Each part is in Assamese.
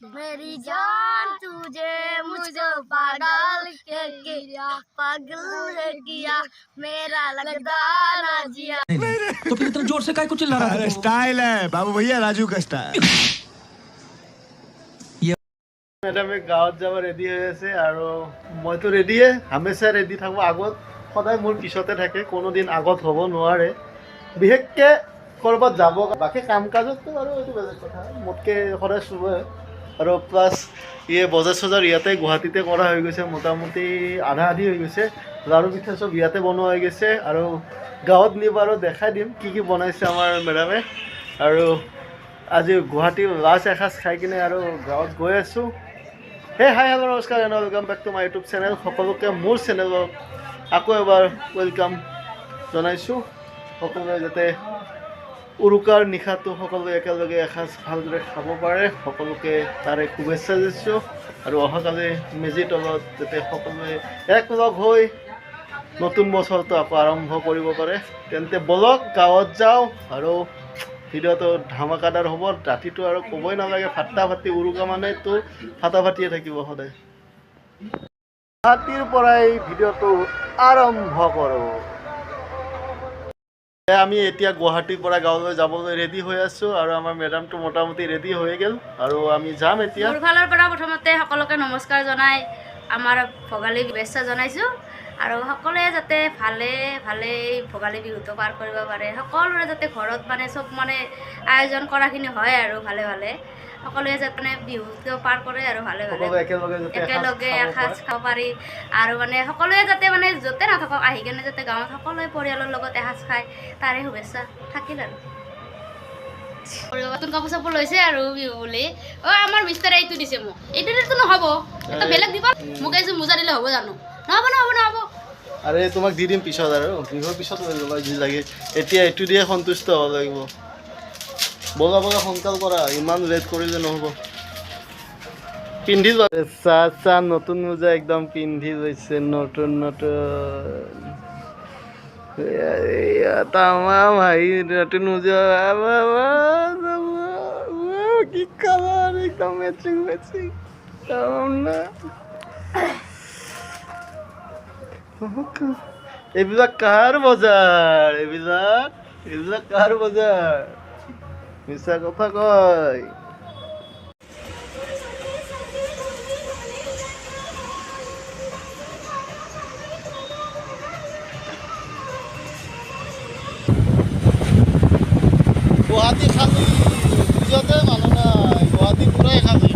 मेरी जान तुझे मुझको पागल के किया मेरा लगता ना जिया। तो फिर इतना जोर से काय को चिल्ला रहा था? स्टाइल है बाबू भैया राजू का स्टाइल। মেডামে গাঁৱত যাব ৰেডি হৈ আছে আৰু মইতো ৰেডিয়ে হামেশা ৰেডি থাকোঁ আগত সদায় মোৰ পিছতে থাকে কোনোদিন আগত হ'ব নোৱাৰে বিশেষকৈ ক'ৰবাত যাব বাকী কাম কাজততো বাৰু এইটো বেলেগ কথা মোতকৈ সদায় চুবই আৰু প্লাছ বজাৰ চজাৰ ইয়াতে গুৱাহাটীতে কৰা হৈ গৈছে মোটামুটি আধা আধি হৈ গৈছে লাড়ু পিঠা চব ইয়াতে বনোৱা হৈ গৈছে আৰু গাঁৱত নি বাৰু দেখাই দিম কি কি বনাইছে আমাৰ মেডামে আৰু আজি গুৱাহাটীৰ লাষ্ট এসাঁজ খাই কিনে আৰু গাঁৱত গৈ আছোঁ। হে হাই হেল্ল' নমস্কাৰ and welcome back to my YouTube channel সকলোকে মোৰ চেনেলত আকৌ এবাৰ ৱেলকাম জনাইছোঁ সকলোৱে যাতে উৰুকাৰ নিশাটো সকলোৱে একেলগে এসাঁজ ভালদৰে খাব পাৰে সকলোকে তাৰে শুভেচ্ছা দিছোঁ আৰু অহাকালি মেজিৰ তলত যাতে সকলোৱে একলগ হৈ নতুন বছৰটো আকৌ আৰম্ভ কৰিব পাৰে তেন্তে বলক গাঁৱত যাওঁ আৰু ভিডিঅ'টো ধামাকাদাৰ হ'ব ৰাতিটো আৰু ক'বই নালাগে ফাটা ফাটি উৰুকা মানেতো ফাটা ফাটিয়ে থাকিব সদায় ৰাতিৰ পৰাই ভিডিঅ'টো আৰম্ভ কৰোঁ। আমি এতিয়া গুৱাহাটীৰ পৰা গাঁৱলৈ যাবলৈ ৰেডি হৈ আছোঁ আৰু আমাৰ মেডামটো মোটামুটি ৰেডি হৈ গ'ল আৰু আমি যাম এতিয়া। মোৰ ফালৰ পৰা প্ৰথমতে সকলোকে নমস্কাৰ জনাই আমাৰ ভোগালী শুভেচ্ছা জনাইছোঁ আৰু সকলোৱে যাতে ভালে ভালে ভোগালী বিহুটো পাৰ কৰিব পাৰে সকলোৰে যাতে ঘৰত মানে চব মানে আয়োজন কৰাখিনি হয় আৰু ভালে ভালে সকলোৱে যাতে মানে বিহুটো পাৰ কৰে আৰু ভালে ভালে একেলগে এসাঁজ খাব পাৰি আৰু মানে সকলোৱে যাতে মানে য'তে নাথাকক আহি কেনে যাতে গাঁৱত সকলোৱে পৰিয়ালৰ লগত এসাঁজ খায় তাৰে শুভেচ্ছা থাকিল আৰু নতুন কাপোৰ চাপোৰ লৈছে আৰু বিহু বুলি আমাৰ মিষ্টাৰে এইটো দিছে মোক এইটোতো নহ'ব এটা বেলেগ দিব মোক এইযোৰ মোজা দিলে হ'ব জানো নহ'ব নহ'ব নহ'ব আৰে তোমাক দি দিম পিছত আৰু বিহুৰ পিছত লৈ ল'বা যি লাগে এতিয়া এইটো দিয়ে সন্তুষ্ট হ'ব লাগিব বগা বগা সোনকাল কৰা ইমান লেট কৰিলে নহ'ব পিন্ধি যোৱা চাহ নতুন মোজা একদম পিন্ধি লৈছে নতুন নতুন তামাম হাঁহি নতুন মোজা কি কালাৰ একদম মেচিং মেচিং তামাম না এইবিলাক কাৰ বজাৰ এইবিলাক কাৰ বজাৰ মিছা কথা কয় গুৱাহাটী খালী নিজতে মানুহ নাই গুৱাহাটী পুৰাই খালী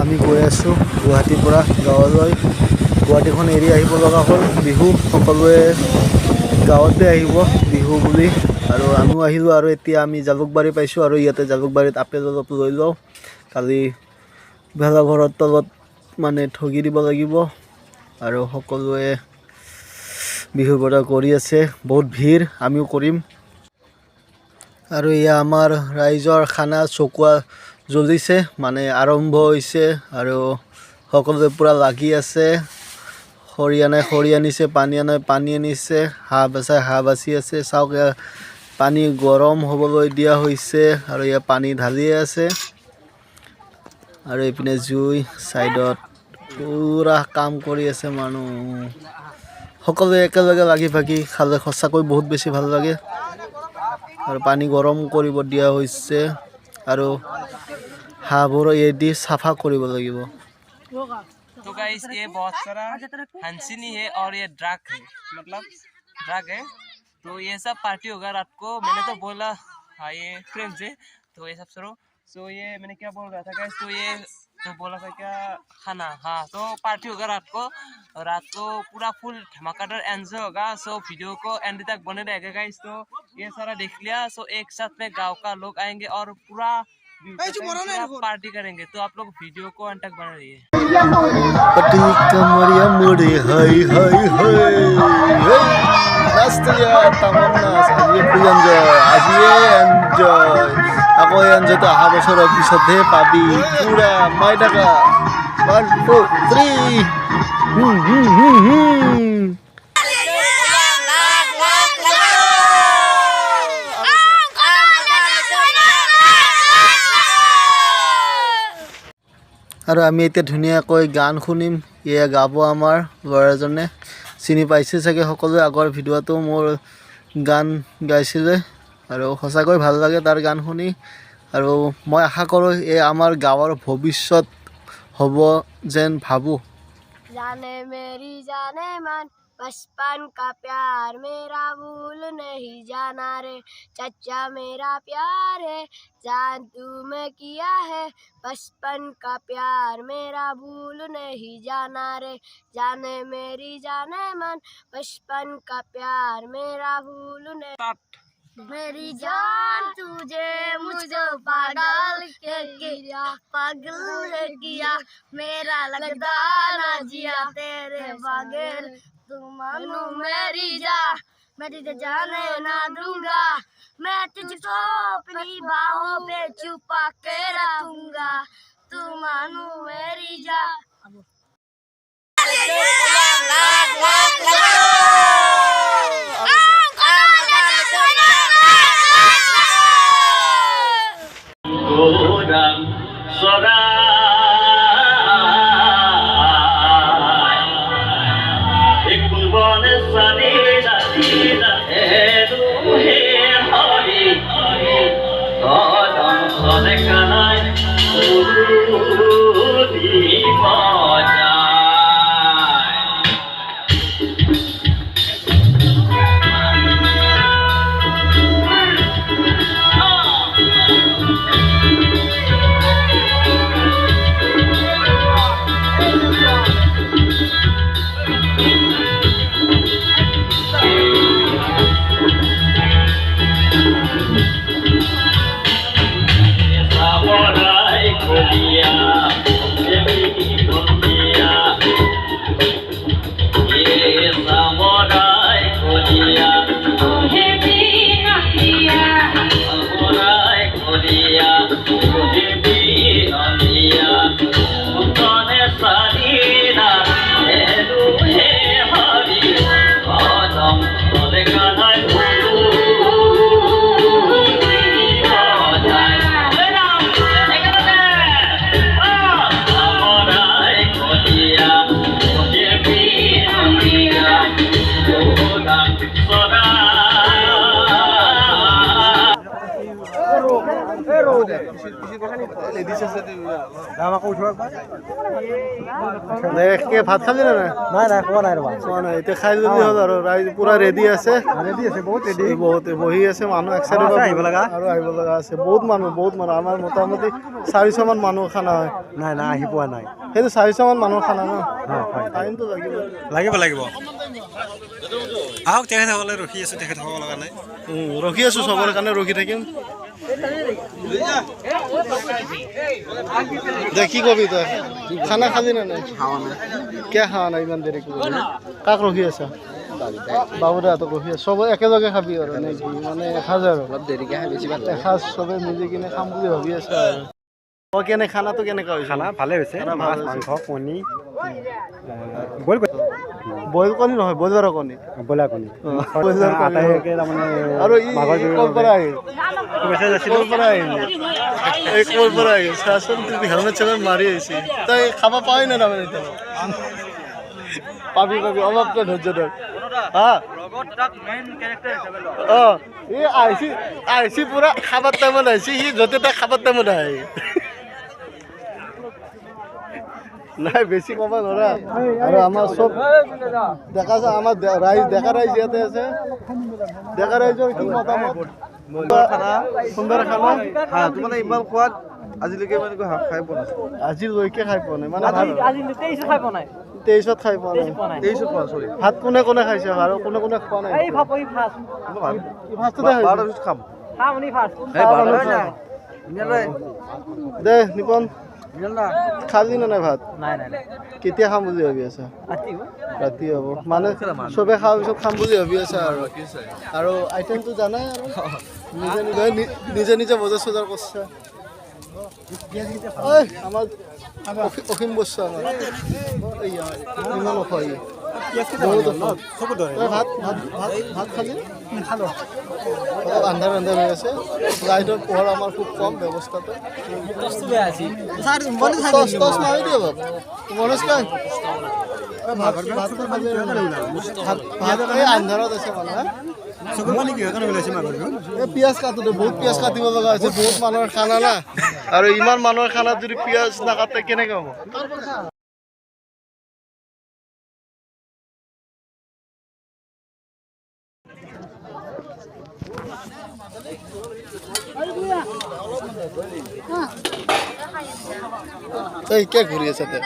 আমি গৈ আছোঁ গুৱাহাটীৰ পৰা গাঁৱলৈ গুৱাহাটীখন এৰি আহিব লগা হ'ল বিহু সকলোৱে গাঁৱতে আহিব বিহু বুলি আৰু আমিও আহিলোঁ আৰু এতিয়া আমি জালুকবাৰী পাইছোঁ আৰু ইয়াতে জালুকবাৰীত আপেল অলপ লৈ লওঁ কালি ভেলাঘৰৰ তলত মানে ঠগি দিব লাগিব আৰু সকলোৱে বিহুৰ বজাৰ কৰি আছে বহুত ভিৰ আমিও কৰিম আৰু এয়া আমাৰ ৰাইজৰ খানা চকুৱা জ্বলিছে মানে আৰম্ভ হৈছে আৰু সকলোৱে পূৰা লাগি আছে খৰি আনাই খৰি আনিছে পানী আনাই পানী আনিছে হাঁহ বেচাই হাঁহ বাচি আছে চাওক পানী গৰম হ'বলৈ দিয়া হৈছে আৰু ইয়াত পানী ঢালিয়ে আছে আৰু এইপিনে জুই ছাইডত পূৰা কাম কৰি আছে মানুহ সকলোৱে একেলগে লাগি ভাগি খালে সঁচাকৈ বহুত বেছি ভাল লাগে আৰু পানী গৰম কৰিব দিয়া হৈছে আৰু হাঁহবোৰ এদি চাফা কৰিব লাগিব। तो गाइस ये बहुत सारा हंसिनी है और ये ड्रग है मतलब ड्रग है तो ये सब पार्टी होगा रात को मैंने तो बोला हाँ ये फ्रेंड से तो ये सब सरो तो ये मैंने क्या बोल रहा था गाइस तो ये तो बोला था क्या खाना हाँ तो पार्टी होगा रात को पूरा फुल धमाकेदार एंजॉय होगा सो वीडियो को एंड तक बने रहेगा गाइस तो ये सारा देख लिया सो एक साथ में गाँव का लोग आएंगे और पूरा पार्टी करेंगे तो आप लोग वीडियो को अंत तक बने रहिए। कमरिया मुड़ी हाय हाय हाय नाचते तमन्ना आज ফুল এনজয় আজিয়ে এনজয় আকৌ এনজয়টো অহা বছৰৰ পিছতহে পাবি পুৰা মাই থাকা 1 2 3 আৰু আমি এতিয়া ধুনীয়াকৈ গান শুনিম। এয়া গাব আমাৰ ল'ৰাজনে, চিনি পাইছে চাগে সকলোৱে, আগৰ ভিডিঅ'টো মোৰ গান গাইছিলে আৰু সঁচাকৈ ভাল লাগে তাৰ গান শুনি। আৰু মই আশা কৰোঁ এই আমাৰ গাঁৱৰ ভৱিষ্যত হ'ব যেন ভাবোঁ। जाने मेरी जाने मन बचपन का प्यार मेरा भूल नहीं जाना रे चचा मेरा प्यार है जान तू में किया है बचपन का प्यार मेरा भूल नहीं जाना रे जाने मेरी जाने मन बचपन का प्यार मेरा भूल नहीं मेरी जान तुझे मुझको पागल के किया पागल है किया मेरा लगता ना जिया तेरे बगैर तू मानो मेरी जान मैं तुझे जाने ना दूंगा मैं तुझको अपनी बाहों पे छुपा के रखूंगा तू मानो मेरी जान ভাত খালি না নাই নাই খোৱা নাই ৰবা খোৱা নাই এতিয়া খাই যদি হ'ল আৰু ৰাইজ পুৰা ৰেডি আছে বহুত ৰেডি বহুত বহি আছে মানুহ এক চাইডৰ পৰা আহিব লগা আৰু আহিব লগা আছে বহুত মানুহ আমাৰ মোটামুটি 400 মান মানুহ খানা হয় নাই নাই আহি পোৱা নাই সেইটো 400 মান মানুহ খানা ন হয় টাইমটো লাগিব লাগিব আহক তেখেতসকলে ৰখি আছে তেখেতসকলৰ কাৰণে ৰখি আছো চবৰ কাৰণে ৰখি থাকিম দে কি কবি তই খানা খালি না নাই কিয় খাৱা নাই ইমান দেৰি কৰি কাক ৰখি আছা বাবু দাহঁতক ৰখি আছা চবে একেলগে খাবি আৰু নে কি মানে এসাঁজ আৰু অলপ দেৰিকৈ খাই বেছি ভাল এসাঁজ চবে মিলি কিনে খাম বুলি ভাবি আছা আৰু কেনে খানাটো কেনেকুৱা হৈছে খানা ভালে হৈছে মাছ মাংস কণী বইল কণী নহয় বইলাৰৰ কণী ব্ৰইলাৰ কণী আৰু ক'ৰ পৰা আহিল ক'ৰ পৰা আহিল চাচোন তুমি হেলমেট চেলমেট মাৰি আহিছে তই খাব পাই নে তাৰমানে এতিয়া পাবি অলপকে ধৈৰ্য ধৰ হা অঁ এই আহিছি পুৰা খাবাৰ টাইমত আহিছে সি য'তে তাই খাবাৰ টাইমত আহে নাই বেছি ক'ব নোৱাৰা আৰু আমাৰ চব ডেকা আমাৰ ডেকা ৰাইজ ইয়াতে আছে ডেকা ৰাইজৰ কি মতামত সুন্দৰ খানা মানে ইমান সোৱাদ আজিলৈকে মানে খাই পোৱা নাই আজিলৈকে খাই পোৱা নাই মানে 23 খাই পোৱা নাই 23ত খাই পোৱা নাই 23 পোৱা চৰি ভাত কোনে খাইছে আৰু কোনে খোৱা নাই দে নিপন খালি নে নাই ভাত কেতিয়া খাম বুলি ভাবি আছা ৰাতি হ'ব মানে চবে খোৱাৰ পিছত খাম বুলি ভাবি আছা আৰু আইটেমটো জানাই আৰু নিজে বজাৰ চজাৰ কৰিছা আমাৰ অসীম বস্তু আমাৰ ইমান ওখ ভাত খালি অলপ আন্ধাৰ হৈ আছে লাইটৰ পোহৰ আমাৰ খুব কম ব্যৱস্থাটো টচ মাৰি দিয়ক মনোজ কাই আন্ধাৰত আছে মানুহে পিঁয়াজ কাটোতে বহুত পিঁয়াজ কাটিব লগা হৈছে বহুত মানুহৰ খানা না আৰু ইমান মানুহৰ খানাত যদি পিঁয়াজ নাকাটে কেনেকৈ হ'ব এই কে ঘূৰি আছে তে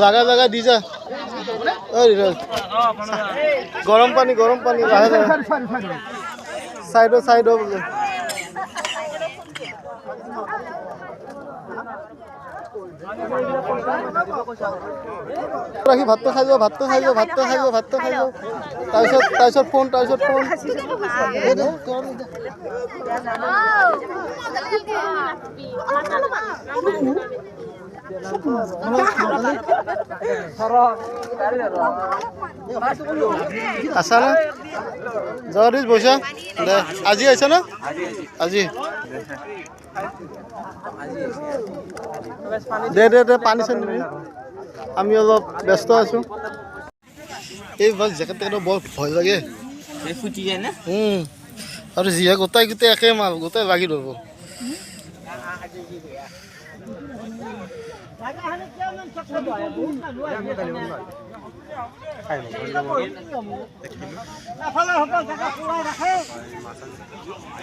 জাগা জাগা দি যা গৰম পানী লাহে লাহে চাইড বোলে ৰাখি ভাতটো খাই যাওঁ তাৰপিছত ফোন আছা না জগদীশ বৈছা দে আজি আহিছা না আজি দে পানী চানি আমি অলপ ব্যস্ত আছো এই বাছ জেকেট বৰ ভয় লাগে আৰু যিহে গোটাই একে মাল গোটাই লাগি ধৰিব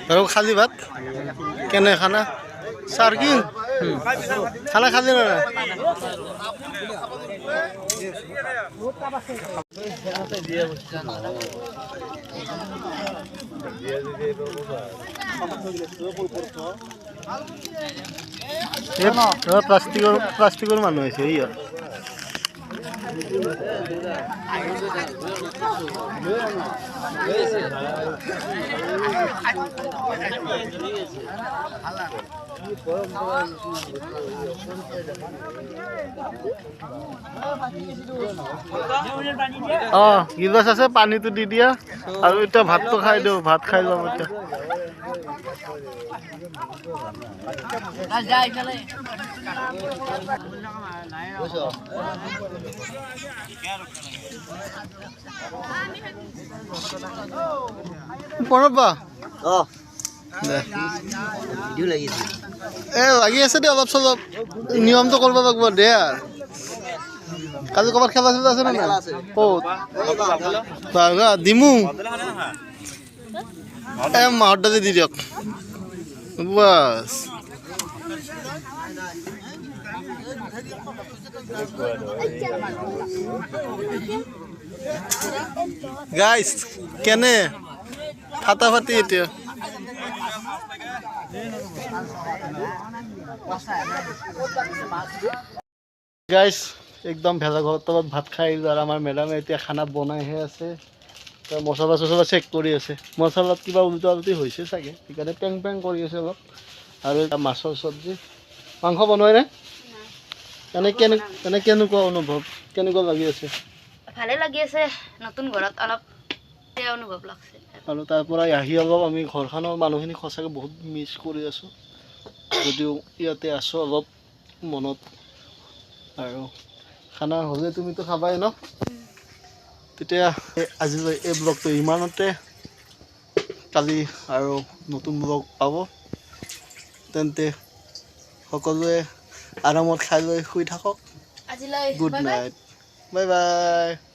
আৰু খালি ভাত কেনে খানা চাৰ্কিং খানা খালি না প্লাষ্টিকৰ মানুহ আছে ইয়াত গিলাচ আছে পানীটো দি দিয়া আৰু এতিয়া ভাতটো খাই দিওঁ ভাত খাই লম এতিয়া প্ৰণৱ বা লাগি আছে দে অলপ চলপ নিয়মটো কৰিব লাগিব দে আৰু কালি ক'ৰবাত খেলা চেলা আছে নে নাই ক'ত দিমু মাহৰ দালি দি দিয়ক বাছ গাইজ কেনে ফাটাফাটি এতিয়া গাইজ একদম ভেলাঘৰ তলত ভাত খাই আহিলোঁ আৰু আমাৰ মেডামে এতিয়া খানা বনাইহে আছে মছলা চছলা চেক কৰি আছে মছলাত কিবা উল্টা উল্টি হৈছে চাগে সেইকাৰণে পেং কৰি আছে অলপ আৰু এটা মাছৰ চব্জি মাংস বনোৱাই নাই কেনেকুৱা অনুভৱ কেনেকুৱা লাগি আছে ভালে লাগি আছে নতুন ঘৰত অলপ অনুভৱ লাগছে আৰু তাৰ পৰা আহি অলপ আমি ঘৰখনৰ মানুহখিনি সঁচাকৈ বহুত মিছ কৰি আছোঁ যদিও ইয়াতে আছোঁ অলপ মনত আৰু খানা হ'লে তুমিতো খাবাই ন তেতিয়া আজিলৈ এই ব্লগটো ইমানতে কালি আৰু নতুন ব্লগ পাব তেন্তে সকলোৱে আৰামত খাই লৈ শুই থাকক গুড নাইট বাই বাই